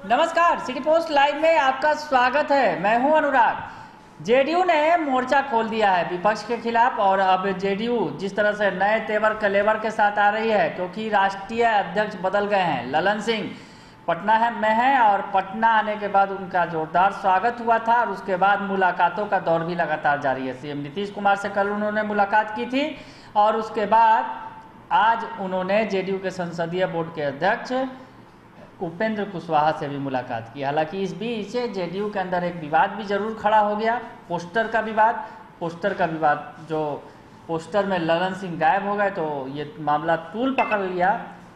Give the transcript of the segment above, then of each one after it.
नमस्कार, city post live में आपका स्वागत है। मैं हूं अनुराग। जेडीयू ने मोर्चा खोल दिया है विपक्ष के खिलाफ और अब जेडीयू जिस तरह से नए तेवर कलेवर के साथ आ रही है, क्योंकि राष्ट्रीय अध्यक्ष बदल गए हैं। ललन सिंह पटना में हैं और पटना आने के बाद उनका जोरदार स्वागत हुआ था और उसके बाद मुलाकातों का दौर भी लगातार जारी है। सीएम नीतीश कुमार से कल उन्होंने मुलाकात की थी और उसके बाद आज उन्होंने जेडीयू के संसदीय बोर्ड के अध्यक्ष उपेंद्र कुशवाहा से भी मुलाकात की। हालांकि इस बीच जेडीयू के अंदर एक विवाद भी जरूर खड़ा हो गया, पोस्टर का विवाद। जो पोस्टर में ललन सिंह गायब हो गए तो ये मामला तूल पकड़ लिया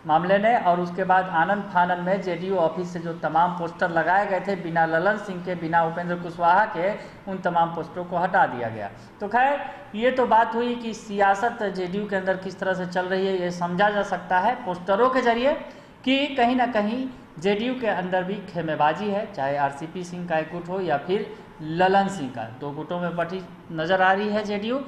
मामले ने, और उसके बाद आनंद फानन में जेडीयू ऑफिस से जो तमाम पोस्टर लगाए गए थे बिना ललन सिंह के, बिना उपेंद्र कुशवाहा के, उन तमाम पोस्टरों को हटा दिया गया। तो खैर ये तो बात हुई कि सियासत जेडीयू के अंदर किस तरह से चल रही है, ये समझा जा सकता है पोस्टरों के जरिए कि कहीं ना कहीं जेडीयू के अंदर भी खेमेबाजी है, चाहे आरसीपी सिंह का एक गुट हो या फिर ललन सिंह का। दो गुटों में बटी नजर आ रही है जेडीयू।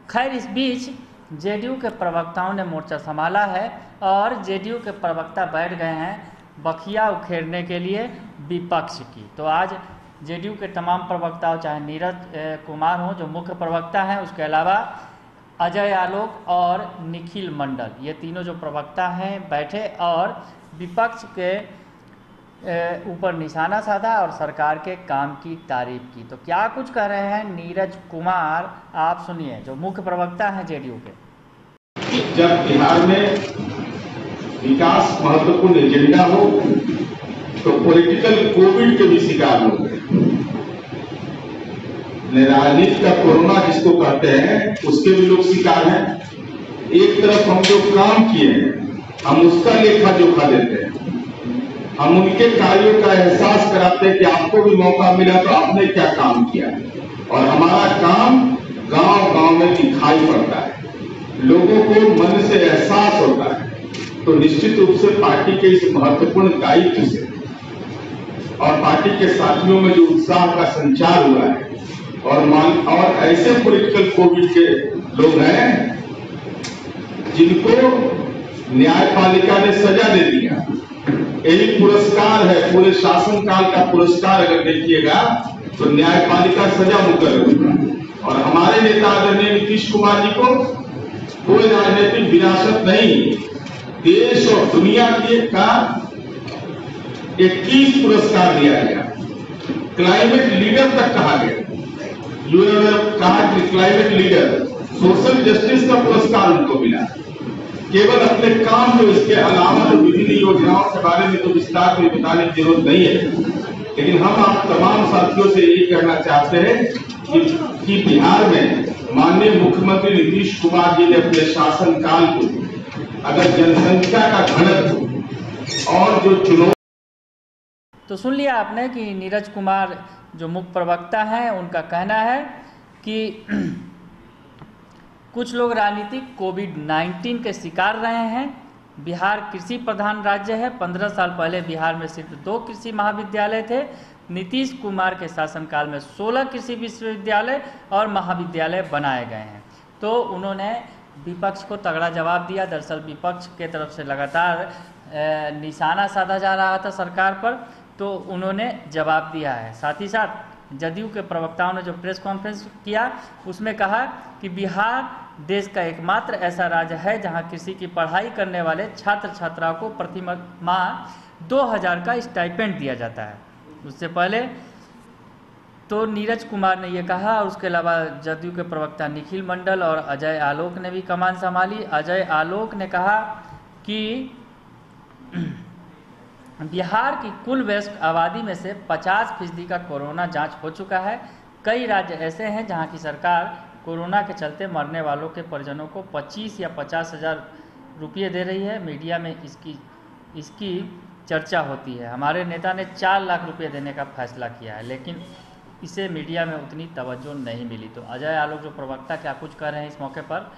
खैर इस बीच जेडीयू के प्रवक्ताओं ने मोर्चा संभाला है और जेडीयू के प्रवक्ता बैठ गए हैं बखिया उखेड़ने के लिए विपक्ष की। तो आज जेडीयू के तमाम प्रवक्ताओं, चाहे नीरज कुमार हो जो मुख्य प्रवक्ता हैं, उसके अलावा अजय आलोक और निखिल मंडल, ये तीनों जो प्रवक्ता हैं बैठे और विपक्ष के ऊपर निशाना साधा और सरकार के काम की तारीफ की। तो क्या कुछ कह रहे हैं नीरज कुमार, आप सुनिए, जो मुख्य प्रवक्ता हैं जेडीयू के। जब बिहार में विकास महत्वपूर्ण एजेंडा हो तो पॉलिटिकल कोविड के भी शिकार हो गए। राजनीति का कोरोना जिसको कहते हैं उसके भी लोग शिकार हैं। एक तरफ हम जो काम किए हैं हम उसका लेखा जोखा देते हैं, हम उनके कार्यों का एहसास कराते हैं कि आपको भी मौका मिला तो आपने क्या काम किया, और हमारा काम गांव गांव में दिखाई पड़ता है, लोगों को मन से एहसास होता है। तो निश्चित रूप से पार्टी के इस महत्वपूर्ण दायित्व से और पार्टी के साथियों में जो उत्साह का संचार हुआ है और ऐसे पॉलिटिकल कोविड के लोग हैं जिनको न्यायपालिका ने सजा दे दिया, यही पुरस्कार है, पूरे शासनकाल का पुरस्कार अगर देखिएगा तो न्यायपालिका सजा मुकर्रर। और हमारे नेता आदरणीय नीतीश कुमार जी को कोई राजनीतिक विरासत नहीं, देश और दुनिया का 21 पुरस्कार दिया गया, क्लाइमेट लीडर तक कहा गया। यूएन ने कहा कि क्लाइमेट लीडर, सोशल जस्टिस का पुरस्कार उनको मिला। केवल अपने काम जो, इसके अलावा तो विभिन्न योजनाओं के बारे में तो विस्तार में बताने की जरूरत नहीं है, लेकिन हम आप तमाम साथियों से यही कहना चाहते हैं कि बिहार में माननीय मुख्यमंत्री नीतीश कुमार जी ने अपने शासनकाल को अगर जनसंख्या का घनत्व और जो चुनौती। तो सुन लिया आपने कि नीरज कुमार जो मुख्य प्रवक्ता हैं उनका कहना है कि कुछ लोग राजनीतिक कोविड-19 के शिकार रहे हैं। बिहार कृषि प्रधान राज्य है। 15 साल पहले बिहार में सिर्फ 2 कृषि महाविद्यालय थे। नीतीश कुमार के शासनकाल में 16 कृषि विश्वविद्यालय और महाविद्यालय बनाए गए हैं। तो उन्होंने विपक्ष को तगड़ा जवाब दिया। दरअसल विपक्ष के तरफ से लगातार निशाना साधा जा रहा था सरकार पर, तो उन्होंने जवाब दिया है। साथ ही साथ जदयू के प्रवक्ताओं ने जो प्रेस कॉन्फ्रेंस किया उसमें कहा कि बिहार देश का एकमात्र ऐसा राज्य है जहां कृषि की पढ़ाई करने वाले छात्र छात्राओं को प्रति माह 2000 का स्टाइपेंड दिया जाता है। उससे पहले तो नीरज कुमार ने ये कहा, और उसके अलावा जदयू के प्रवक्ता निखिल मंडल और अजय आलोक ने भी कमान संभाली। अजय आलोक ने कहा कि बिहार की कुल वयस्क आबादी में से 50% का कोरोना जांच हो चुका है। कई राज्य ऐसे हैं जहां की सरकार कोरोना के चलते मरने वालों के परिजनों को 25 या 50 हज़ार रुपये दे रही है। मीडिया में इसकी चर्चा होती है। हमारे नेता ने 4 लाख रुपये देने का फैसला किया है, लेकिन इसे मीडिया में उतनी तवज्जो नहीं मिली। तो अजय आलोक जो प्रवक्ता क्या कुछ कर रहे हैं इस मौके पर,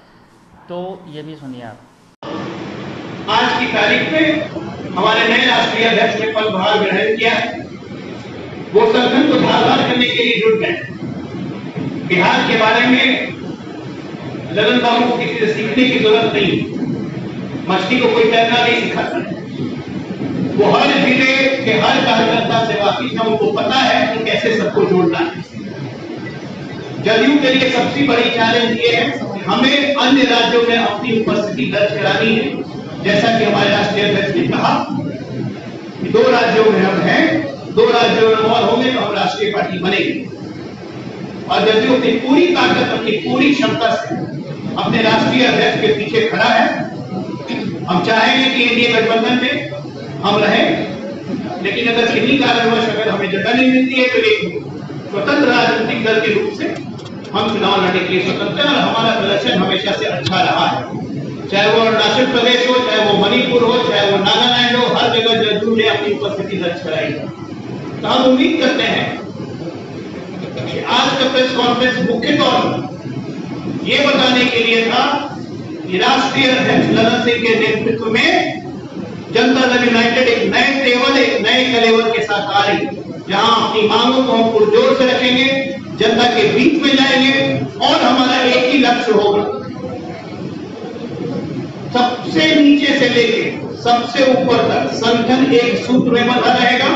तो ये भी सुनिए आप। आज की तारीख में हमारे नए राष्ट्रीय अध्यक्ष ने पदभार ग्रहण किया है। वो संगठन को धारदार करने के लिए जुट गए। बिहार के बारे में ललन बाबू को किसी से सीखने की जरूरत नहीं। मछली को कोई तैरना नहीं सिखाता। वो हर जिले के हर कार्यकर्ता से वाकिफ है, उनको पता है कि कैसे सबको जोड़ना है। जदयू के लिए सबसे बड़ी चैलेंज ये है कि हमें अन्य राज्यों में अपनी उपस्थिति दर्ज करानी है। जैसा कि हमारे राष्ट्रीय अध्यक्ष ने कहा कि 2 राज्यों में हम हैं, 2 राज्यों में और होंगे तो हम राष्ट्रीय पार्टी बनेंगे। और जदयू अपनी पूरी ताकत, अपनी पूरी क्षमता से अपने राष्ट्रीय अध्यक्ष के पीछे खड़ा है। हम चाहेंगे कि एनडीए गठबंधन में हम रहें, लेकिन अगर किन्हीं कारणवश अगर हमें जगह नहीं मिलती है तो एक स्वतंत्र राजनीतिक दल के रूप से हम चुनाव लड़ने के लिए स्वतंत्र हैं। और हमारा प्रदर्शन हमेशा से अच्छा रहा है, चाहे वो अरुणाचल प्रदेश हो, चाहे वो मणिपुर हो, चाहे वो नागालैंड हो, हर जगह जदयू ने अपनी उपस्थिति दर्ज कराई है। तो हम उम्मीद करते हैं कि आज का प्रेस कॉन्फ्रेंस मुख्य तौर पर ये बताने के लिए था कि राष्ट्रीय अध्यक्ष ललन सिंह के नेतृत्व में जनता दल यूनाइटेड एक नए टेबल, एक नए कलेवर के साथ आ रही, जहां अपनी मांगों को हम पुरजोर से रखेंगे, जनता के बीच में जाएंगे और हमारा एक ही लक्ष्य होगा, सबसे नीचे से लेके सबसे ऊपर तक संगठन एक सूत्र में बंधा रहेगा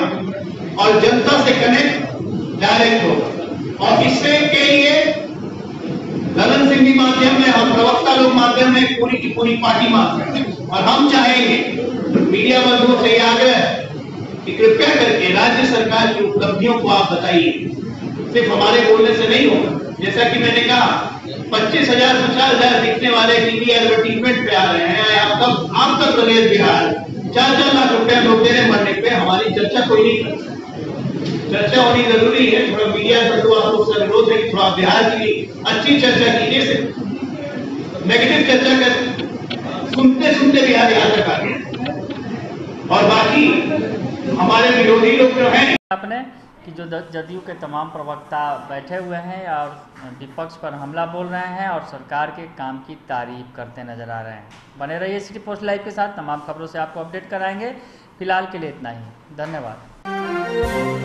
और जनता से कनेक्ट डायरेक्ट होगा। और इससे के लिए ललन सिंह भी माध्यम में, हम प्रवक्ता लोग माध्यम में, पूरी की पूरी पार्टी माध्यम में। और हम चाहेंगे मीडिया बंधुओं से यह आग्रह है कि कृपया करके राज्य सरकार की उपलब्धियों को आप बताइए, सिर्फ हमारे बोलने से नहीं होगा। जैसा कि मैंने कहा 25,000 50,000 दिखने वाले टीवी एडवर्टीजमेंट पे आ रहे हैं। आपका प्रदेश बिहार 4-4 लाख रुपया लोग दे रहे मरने पे, हमारी चर्चा कोई नहीं करता। चर्चा होनी जरूरी है। थोड़ा मीडिया बंधु आप लोग से अनुरोध है कि थोड़ा बिहार की अच्छी चर्चा कीजिए, से नेगेटिव चर्चा कर सुनते सुनते बिहार यहाँ तक आ गया। और बाकी हमारे विरोधी लोग जो हैं, आपने कि जो जदयू के तमाम प्रवक्ता बैठे हुए हैं और विपक्ष पर हमला बोल रहे हैं और सरकार के काम की तारीफ करते नजर आ रहे हैं। बने रहिए सिटी पोस्ट लाइव के साथ, तमाम खबरों से आपको अपडेट कराएंगे। फिलहाल के लिए इतना ही, धन्यवाद।